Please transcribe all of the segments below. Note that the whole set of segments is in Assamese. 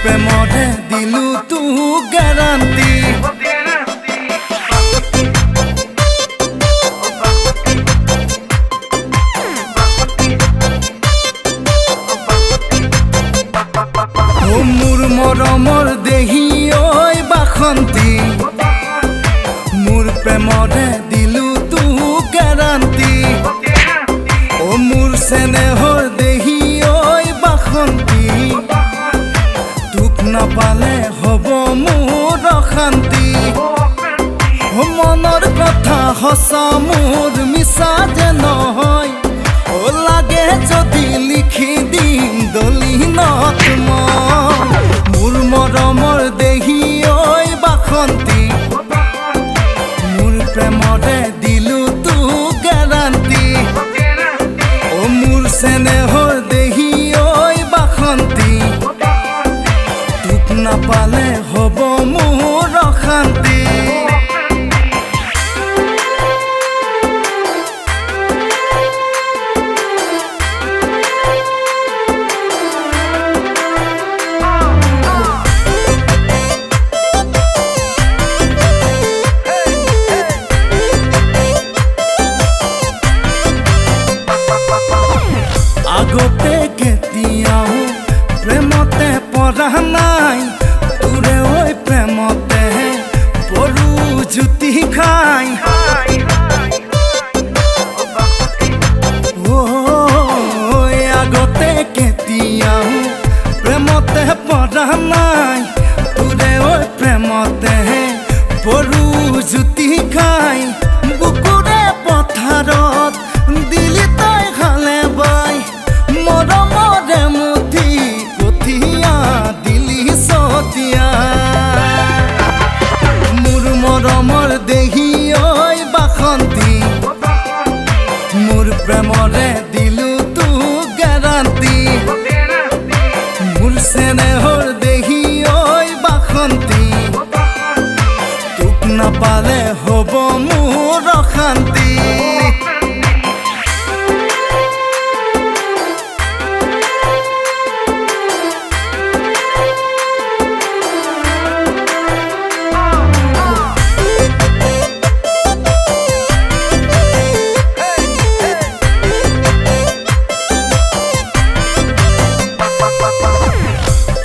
প্ৰেমৰে দিলো তোক গেৰাণ্টি মোৰ মৰমৰ দেহি ঐ বাসন্তী মোৰ প্ৰেমৰে দিলো তোক গেৰাণ্টি মোৰ চেনেহৰ দেহি ঐ বাসন্তী তোক নাপালে হ'ব মোৰ অশান্তি মনৰ কথা সঁচা মোৰ মিছা যে নহয় লাগে যদি লিখি দিম দলিনত মোৰ মৰমৰ দেহি ঐ বাসন্তী মোৰ প্ৰেমৰে দিলো তোক গেৰাণ্টি মোৰ চেনেহৰ দেহি ঐ বাসন্তী তোক নাপালে হ'ব মোৰ অশান্তি আগতে কেতিয়াও প্ৰেমতে পৰা নাই তোৰে ঐ প্ৰেমতে পৰো জুতি খাই আগতে কেতিয়াও প্ৰেমতে পৰা নাই তোৰে ঐ প্ৰেমতে পৰো জুতি খাই বুকুৰে পথাৰত দিলি তই খালে বাই মৰমৰে মুঠি কঠিয়া দিলি চতিয়া মোৰ মৰমৰ দেহি ঐ বাসন্তী মোৰ প্ৰেমৰে দিলো তোক গেৰাণ্টি মোৰ চেনেহৰ দেহি ঐ বাসন্তী তোক নাপালে হ'ব মোৰ অশান্তি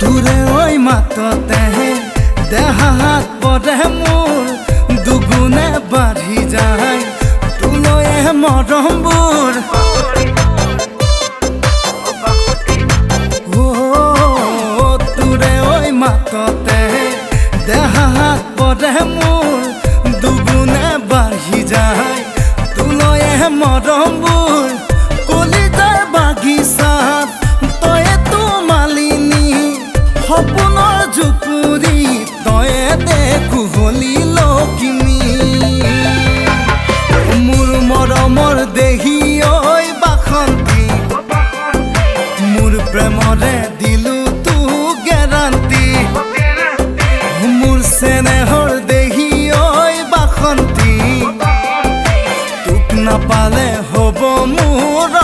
তোৰে ঐ মাততে দেহাত পৰে মোৰ দুগুণে বাঢ়ি যায় তোলৈ মৰমবোৰ তোৰে ঐ মাততে দেহাত পৰে মোৰ দুগুণে বাঢ়ি যায় তোলৈ মৰমবোৰ কলিতাৰ বাগিচাত তইতো মালিনী সপোনৰ জুপুৰি তয়ে দেখো হলি লখিমী মোৰ মৰমৰ দেহি ঐ বাসন্তী মোৰ প্ৰেমৰে দিলো তোক গেৰাণ্টি মোৰ চেনেহৰ দেহি ঐ বাসন্তী তোক নাপালে হ'ব মোৰ